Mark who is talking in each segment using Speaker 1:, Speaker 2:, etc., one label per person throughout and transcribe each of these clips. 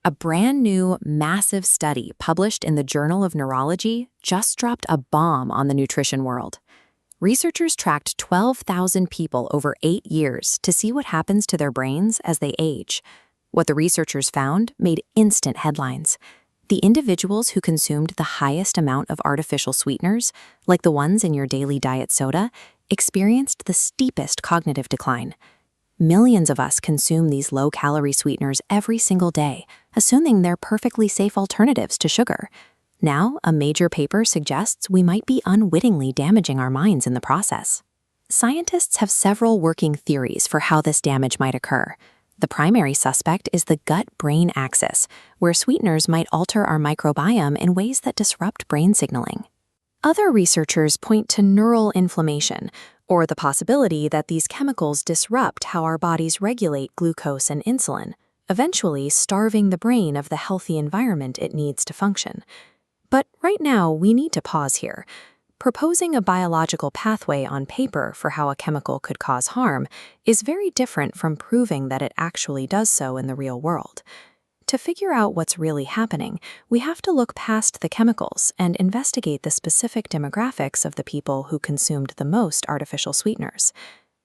Speaker 1: A brand new, massive study published in the Journal of Neurology just dropped a bomb on the nutrition world. Researchers tracked 12,000 people over 8 years to see what happens to their brains as they age. What the researchers found made instant headlines. The individuals who consumed the highest amount of artificial sweeteners, like the ones in your daily diet soda, experienced the steepest cognitive decline. Millions of us consume these low-calorie sweeteners every single day, assuming they're perfectly safe alternatives to sugar. Now, a major paper suggests we might be unwittingly damaging our minds in the process. Scientists have several working theories for how this damage might occur. The primary suspect is the gut-brain axis, where sweeteners might alter our microbiome in ways that disrupt brain signaling. Other researchers point to neural inflammation, or the possibility that these chemicals disrupt how our bodies regulate glucose and insulin, eventually starving the brain of the healthy environment it needs to function. But right now, we need to pause here. Proposing a biological pathway on paper for how a chemical could cause harm is very different from proving that it actually does so in the real world. To figure out what's really happening, we have to look past the chemicals and investigate the specific demographics of the people who consumed the most artificial sweeteners.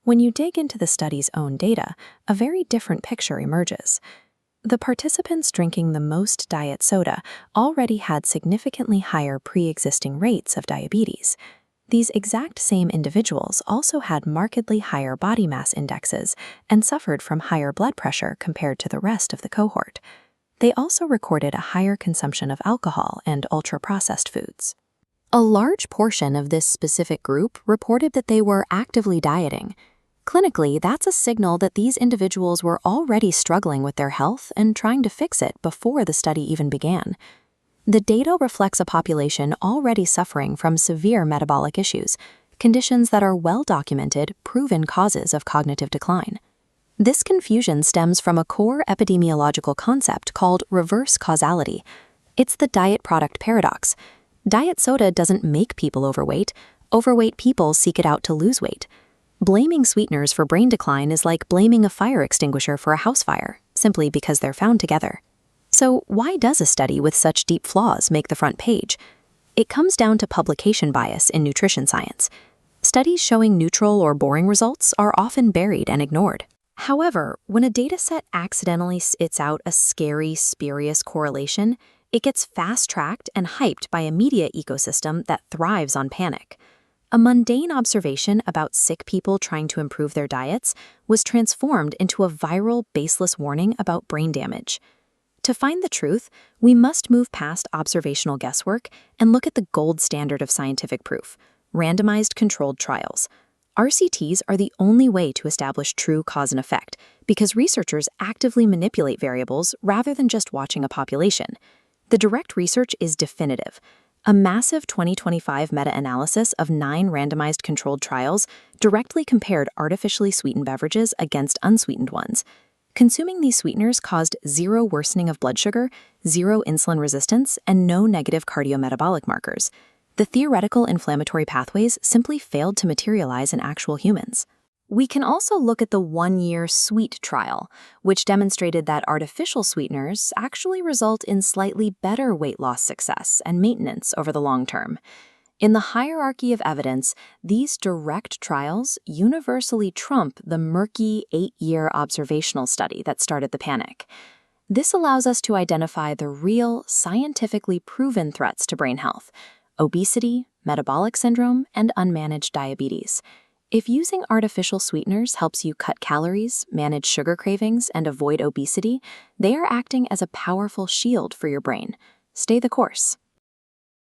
Speaker 1: When you dig into the study's own data, a very different picture emerges. The participants drinking the most diet soda already had significantly higher pre-existing rates of diabetes. These exact same individuals also had markedly higher body mass indexes and suffered from higher blood pressure compared to the rest of the cohort. They also recorded a higher consumption of alcohol and ultra-processed foods. A large portion of this specific group reported that they were actively dieting. Clinically, that's a signal that these individuals were already struggling with their health and trying to fix it before the study even began. The data reflects a population already suffering from severe metabolic issues, conditions that are well-documented, proven causes of cognitive decline. This confusion stems from a core epidemiological concept called reverse causality. It's the diet product paradox. Diet soda doesn't make people overweight. Overweight people seek it out to lose weight. Blaming sweeteners for brain decline is like blaming a fire extinguisher for a house fire, simply because they're found together. So why does a study with such deep flaws make the front page? It comes down to publication bias in nutrition science. Studies showing neutral or boring results are often buried and ignored. However, when a dataset accidentally spits out a scary, spurious correlation, it gets fast-tracked and hyped by a media ecosystem that thrives on panic. A mundane observation about sick people trying to improve their diets was transformed into a viral, baseless warning about brain damage. To find the truth, we must move past observational guesswork and look at the gold standard of scientific proof: randomized controlled trials. RCTs are the only way to establish true cause and effect because researchers actively manipulate variables rather than just watching a population. The direct research is definitive. A massive 2025 meta-analysis of 9 randomized controlled trials directly compared artificially sweetened beverages against unsweetened ones. Consuming these sweeteners caused 0 worsening of blood sugar, 0 insulin resistance, and no negative cardiometabolic markers. The theoretical inflammatory pathways simply failed to materialize in actual humans. We can also look at the 1-year SWEET trial, which demonstrated that artificial sweeteners actually result in slightly better weight loss success and maintenance over the long term. In the hierarchy of evidence, these direct trials universally trump the murky 8-year observational study that started the panic. This allows us to identify the real, scientifically proven threats to brain health: obesity, metabolic syndrome, and unmanaged diabetes. If using artificial sweeteners helps you cut calories, manage sugar cravings, and avoid obesity, they are acting as a powerful shield for your brain. Stay the course.